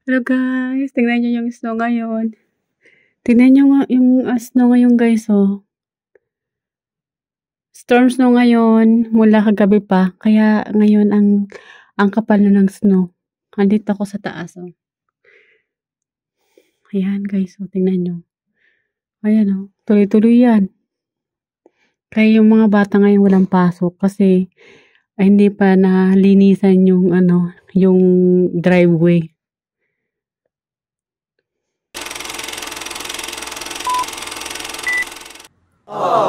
Hello guys, tingnan nyo yung snow ngayon. Tingnan nyo nga yung snow ngayon guys, oh. Storm snow ngayon, mula kagabi pa. Kaya ngayon ang kapal na ng snow. Andito ako sa taas, oh. Ayan guys, oh, tingnan nyo. Ayan, oh, tuloy-tuloy yan. Kaya yung mga bata ngayon walang pasok kasi hindi pa nalinisan yung yung driveway.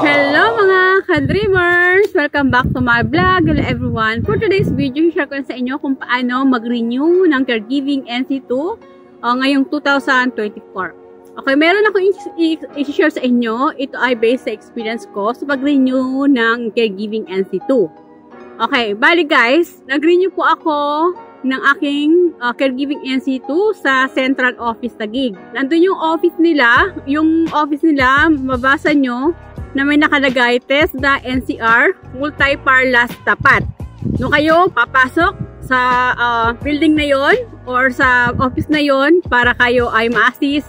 Hello mga ka-dreamers! Welcome back to my vlog. Hello everyone! For today's video, share ko sa inyo kung paano mag-renew ng Caregiving NC2 ngayong 2024. Okay, meron ako i-share sa inyo. Ito ay based sa experience ko sa pag-renew ng Caregiving NC2. Okay, bali guys, nag-renew po ako ng aking Caregiving NC2 sa Central Office Taguig. Nandun yung office nila, mabasa nyo na may nakalagay test the NCR multi-parlas tapat. No kayo papasok sa building na yon or sa office na yon para kayo ay ma-assist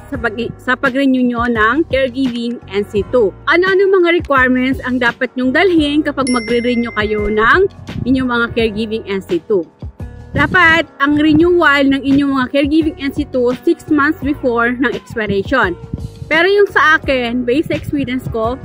sa pag-renew nyo ng Caregiving NC2. Ano-ano mga requirements ang dapat nyong dalhin kapag magre-renew kayo ng inyong mga Caregiving NC2? Dapat ang renewal ng inyong mga Caregiving NC2 6 months before ng expiration. Pero yung sa akin, based sa experience ko,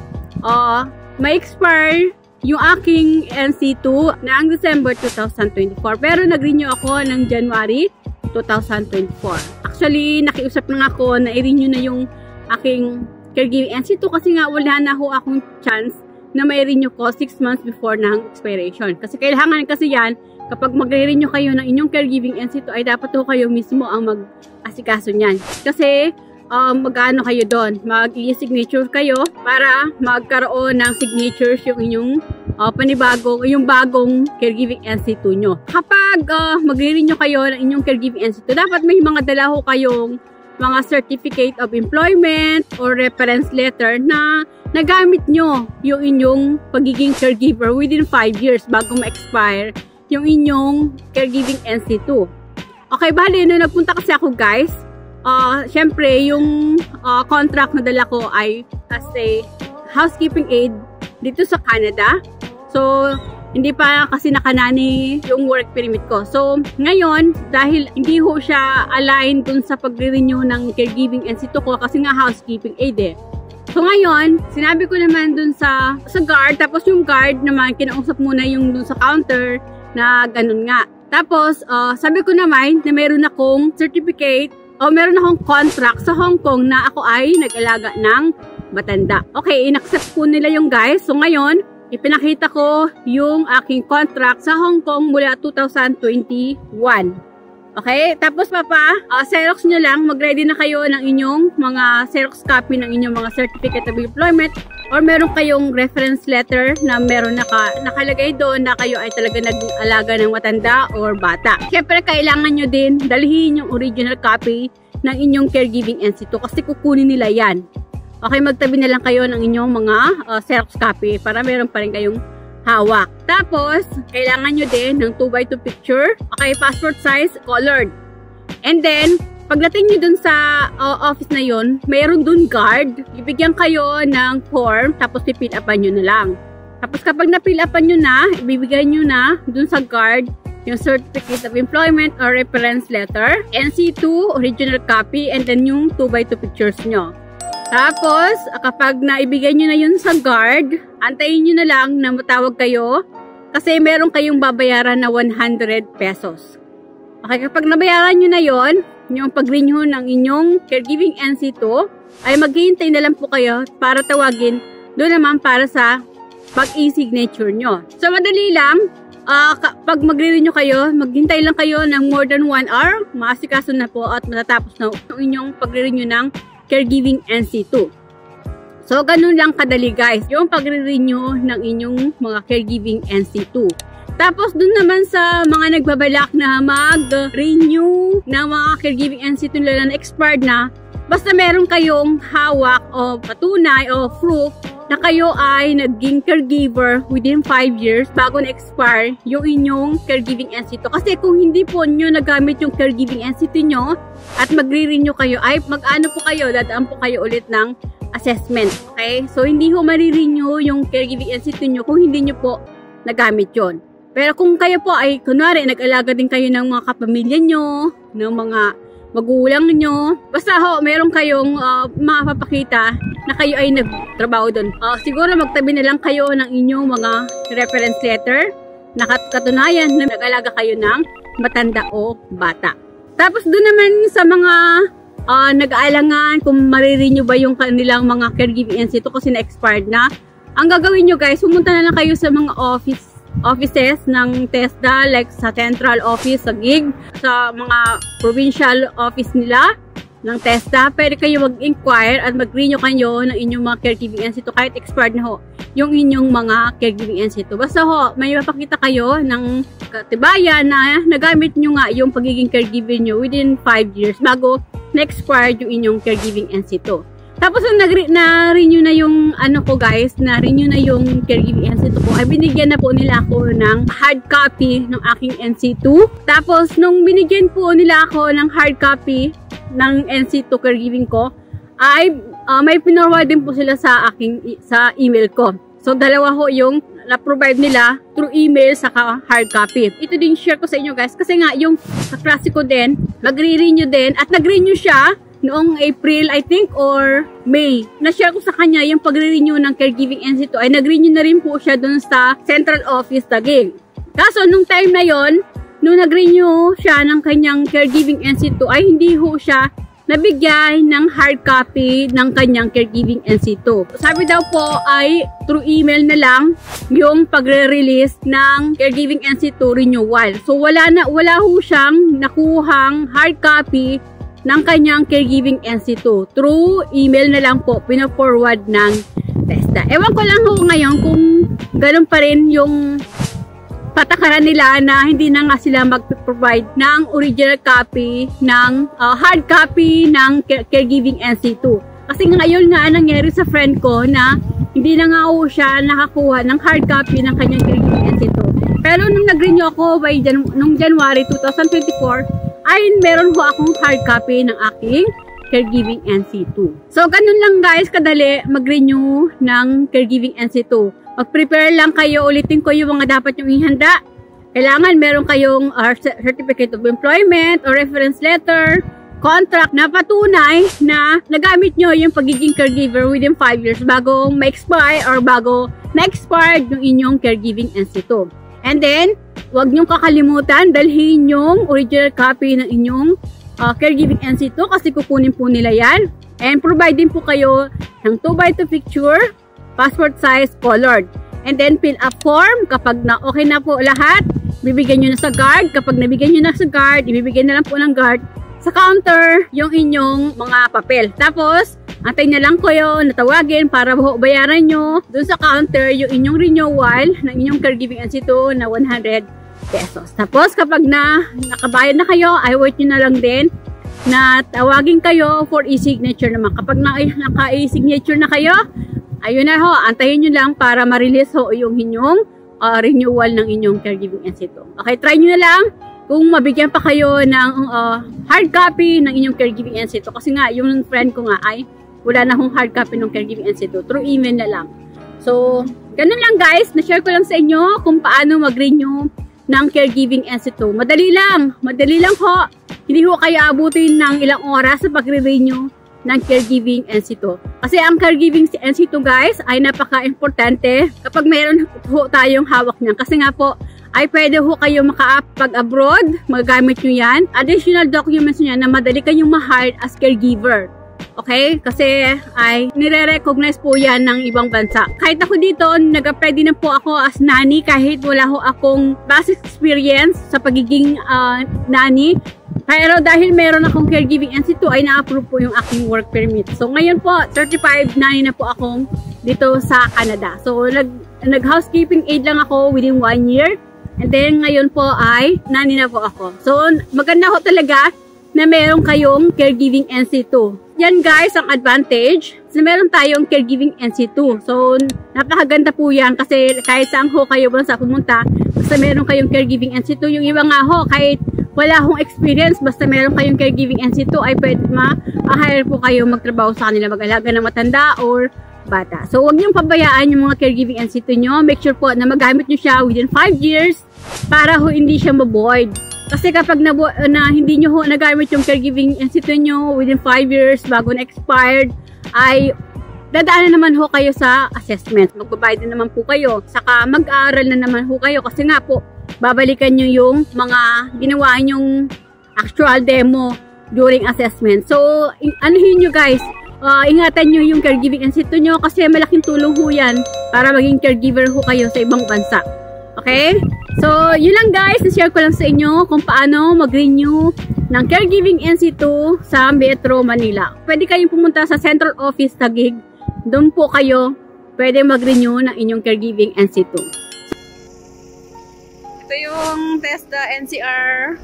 may expire yung aking NC2 na ang December 2024. Pero nag-renew ako ng January 2024. Actually, nakiusap na ako na i-renew na yung aking Caregiving NC2 kasi nga wala na ho akong chance na may renew ko 6 months before ng expiration. Kasi kailangan kasi yan, kapag magre-renew kayo ng inyong Caregiving NC2 ay dapat ho kayo mismo ang mag-asikaso niyan. Kasi mag-ano kayo doon, mag-i-signature kayo para magkaroon ng signatures yung inyong yung bagong Caregiving NC2 nyo. Kapag magre-renew kayo ng inyong Caregiving NC2, dapat may mga dala ho kayong mga certificate of employment or reference letter na nagamit nyo yung inyong pagiging caregiver within 5 years bago ma-expire yung inyong Caregiving NC2. Okay, bali, nung nagpunta kasi ako guys, syempre, yung contract na dala ko ay as a housekeeping aide dito sa Canada. So, hindi pa kasi nakanani yung work permit ko. So, ngayon, dahil hindi ho siya aligned dun sa pagre-renew ng Caregiving NC2 ko kasi nga housekeeping aide eh. So, ngayon, sinabi ko naman dun sa guard, tapos yung guard naman, kinausap muna yung dun sa counter na ganun nga. Tapos, sabi ko naman na meron akong certificate o meron akong contract sa Hong Kong na ako ay nag-alaga ng matanda. Okay, in-accept po nila yung guys. So ngayon, ipinakita ko yung aking contract sa Hong Kong mula 2021. Okay, tapos Xerox nyo lang, mag-ready na kayo ng inyong mga Xerox copy ng inyong mga certificate of employment or meron kayong reference letter na meron nakalagay doon na kayo ay talaga nag-alaga ng matanda or bata. Siyempre, kailangan nyo din dalhin yung original copy ng inyong Caregiving NC2 kasi kukunin nila yan. Okay, magtabi na lang kayo ng inyong mga Xerox copy para meron pa rin kayong hawak. Tapos, kailangan nyo din ng 2x2 picture. Okay, passport size, colored. And then, pagdating nyo dun sa office na yon, mayroon dun guard. Ibigyan kayo ng form, tapos i-fill upan nyo na lang. Tapos kapag na-fill upan nyo na, ibibigay nyo na dun sa guard yung certificate of employment or reference letter, NC2, original copy, and then yung 2x2 pictures nyo. Tapos, kapag naibigay nyo na yun sa guard, antayin nyo na lang na matawag kayo kasi meron kayong babayaran na 100 pesos. Okay, kapag nabayaran nyo na yon, yung pag-renew ng inyong Caregiving NC2, ay maghihintay na lang po kayo para tawagin doon naman para sa pag-e-signature nyo. So, madali lang. Pag magre-renew kayo, maghintay lang kayo ng more than 1 hour, maasikaso na po at matatapos na yung inyong pagre-renew ng Caregiving NC2. So, ganun lang kadali guys, yung pagre-renew ng inyong mga Caregiving NC2. Tapos, dun naman sa mga nagbabalak na mag-renew ng mga Caregiving NC2 nila na expired na, basta meron kayong hawak o patunay o proof na kayo ay naging caregiver within 5 years bago na-expire yung inyong caregiving NC2. Kasi kung hindi po nyo nagamit yung caregiving NC2 nyo at magre-renew kayo, ay mag-ano po kayo, dadaan po kayo ulit ng assessment. Okay? So, hindi ho marirenew yung caregiving NC2 nyo kung hindi nyo po nagamit yon. Pero kung kayo po ay, kunwari, nag-alaga din kayo ng mga kapamilya nyo, ng mga magulang nyo, basta ho, meron kayong mapapakita na kayo ay nagtrabaho doon. Siguro magtabi na lang kayo ng inyong mga reference letter na katunayan na nag-alaga kayo ng matanda o bata. Tapos doon naman sa mga nag-aalangan kung marirenew ba yung kanilang mga caregiving NC2 kasi na-expired na, ang gagawin nyo guys, pumunta na lang kayo sa mga offices ng TESDA, like sa central office, sa GIG, sa mga provincial office nila ng TESDA. Pwede kayo mag-inquire at mag-renew kayo ng inyong mga caregiving NC2 kahit expired na ho yung inyong mga caregiving NC2. Basta ho, may mapakita kayo ng katibayan na nagamit nyo nga yung pagiging caregiver nyo within 5 years bago na-expired yung inyong caregiving NC2. Tapos nung na-renew na yung ano ko guys, na-renew na yung caregiving NC2 ko, ay binigyan na po nila ako ng hard copy ng aking NC2. Tapos nung binigyan po nila ako ng hard copy ng NC2 caregiving ko, ay may pinorward din po sila sa email ko. So dalawa ho yung na-provide nila through email saka hard copy. Ito din share ko sa inyo guys kasi nga yung kaklase ko din, magre-renew din at nag-renew siya noong April, I think, or May. Na-share ko sa kanya yung pagre-renew ng caregiving NC2 ay nag-renew na rin po siya dun sa central office Taguig. Kaso, nung time na yon, nung nag-renew siya ng kanyang caregiving NC2 ay hindi ho siya nabigyan ng hard copy ng kanyang caregiving NC2. Sabi daw po ay through email na lang yung pagre-release ng caregiving NC2 renewal. So, wala ho siyang nakuhang hard copy ng kanyang caregiving NC2. Through email na lang po, pina-forward ng TESDA. Ewan ko lang ho ngayon kung ganun pa rin yung patakaran nila na hindi na nga sila mag-provide ng original copy, ng hard copy ng caregiving NC2. Kasi ngayon nga nangyari sa friend ko na hindi na nga ho siya nakakuha ng hard copy ng kanyang caregiving NC2. Pero nung nag-renew ako nung January 2024, ay meron ho akong hard copy ng aking caregiving NC2. So, ganun lang guys, kadali mag-renew ng caregiving NC2. Mag-prepare lang kayo, ulitin ko yung mga dapat yung ihanda. Kailangan meron kayong certificate of employment or reference letter, contract na patunay na nagamit nyo yung pagiging caregiver within 5 years bago ma-expire or bago na-expired yung inyong caregiving NC2. And then, huwag niyong kakalimutan, dalhin yung original copy ng inyong caregiving NC2 kasi kukunin po nila yan. And provide din po kayo ng 2x2 picture, passport size, colored. And then fill up form. Kapag na okay na po lahat, bibigyan nyo na sa guard. Kapag nabigyan nyo na sa guard, ibibigyan na lang po ng guard sa counter yung inyong mga papel. Tapos, antay na lang kayo natawagin para bayaran nyo dun sa counter yung inyong renewal ng inyong caregiving NC2 na 100 pesos. Tapos kapag nakabayad na kayo, ay wait nyo na lang din na tawagin kayo for e-signature naman. Kapag naka-e-signature na kayo, ayun na ho, antayin nyo lang para ma-release ho yung inyong renewal ng inyong caregiving NC2. Okay, try nyo na lang kung mabigyan pa kayo ng hard copy ng inyong caregiving NC2. Kasi nga, yung friend ko nga ay wala na akong hard copy ng caregiving NC2. Through email na lang. So, ganun lang guys. Na-share ko lang sa inyo kung paano mag-renew ng caregiving NC2. Madali lang. Madali lang ho. Hindi ho kayo abutin ng ilang oras sa pag-renew ng caregiving NC2. Kasi ang caregiving NC2 guys ay napaka-importante kapag mayroon ho tayong hawak niyan. Kasi nga po, ay pwede ho kayo makapag-abroad, magagamit nyo yan. Additional documents nyo yan na madali kayong ma-hire as caregiver. Okay? Kasi ay nire-recognize po yan ng ibang bansa. Kahit ako dito, nag-apply din na po ako as nanny kahit wala ho akong basic experience sa pagiging nanny. Pero dahil meron akong caregiving NC2 ay na-approve po yung aking work permit. So ngayon po, 35 nanny na po akong dito sa Canada. So nag-housekeeping aid lang ako within 1 year. And then ngayon po ay nanny na po ako. So maganda ho talaga na meron kayong caregiving NC2. yan guys, ang advantage. So, meron tayong caregiving NC2. So, napakaganda po yan kasi kahit saan ho kayo sa pumunta, basta meron kayong caregiving NC2. Yung iba nga ho, kahit wala akong experience, basta meron kayong caregiving NC2, ay pwede ma-hire po kayo magtrabaho sa kanila, mag-alaga ng matanda or bata. So, huwag niyong pabayaan yung mga caregiving NC2 nyo. Make sure po na magamit nyo siya within 5 years para ho hindi siya maboid. Kasi kapag na hindi nyo ho nagamit yung caregiving NC2 nyo within 5 years bago na-expired, ay dadaanan naman ho kayo sa assessment. Magbabayad na naman po kayo. Saka mag-aaral na naman ho kayo kasi nga po, babalikan nyo yung mga ginawa nyong actual demo during assessment. So, anuhin nyo guys, ingatan nyo yung caregiving NC2 nyo kasi malaking tulong ho yan para maging caregiver ho kayo sa ibang bansa. Okay? So, yun lang guys, na-share ko lang sa inyo kung paano mag-renew ng caregiving NC2 sa Metro Manila. Pwede kayong pumunta sa Central Office Taguig. Doon po kayo pwede mag-renew ng inyong caregiving NC2. Ito yung TESDA NCR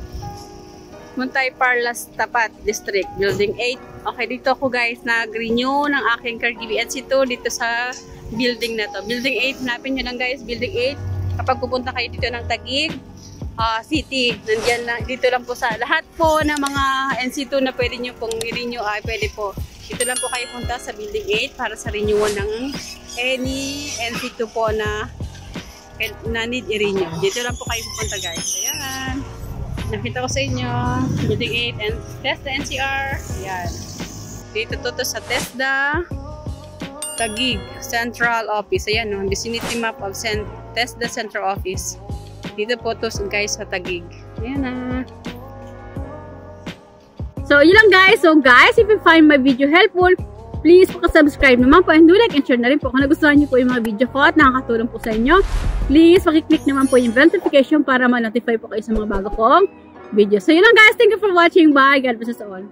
Montay Parlas Tapat District, Building 8. Okay, dito ako guys nag-renew ng aking caregiving NC2 dito sa building na to. Building 8, hanapin nyo lang guys, Building 8. Kapag pupunta kayo dito ng Taguig City, nandiyan lang, dito lang po sa lahat po ng mga NC2 na pwede nyo pong i-renew, ay pwede po. Dito lang po kayo punta sa Building 8 para sa renewal ng any NC2 po na need i-renew. Dito lang po kayo pupunta guys. Ayan. Nakita ko sa inyo, Building 8 and TESDA NCR. Ayan. Dito to sa TESDA Taguig Central Office. Ayan, no? Vicinity map of TESDA Central Office. Dito po to guys sa Taguig. Ayan na. So, yun lang guys. So guys, if you find my video helpful, please subscribe naman po and do like and share na rin po kung nagustuhan niyo po yung mga video ko at nakakatulong po sa inyo. Please, pakiclick naman po yung bell notification para ma-notify po kayo sa mga bago kong video. So, yun lang guys. Thank you for watching. Bye. God bless us all.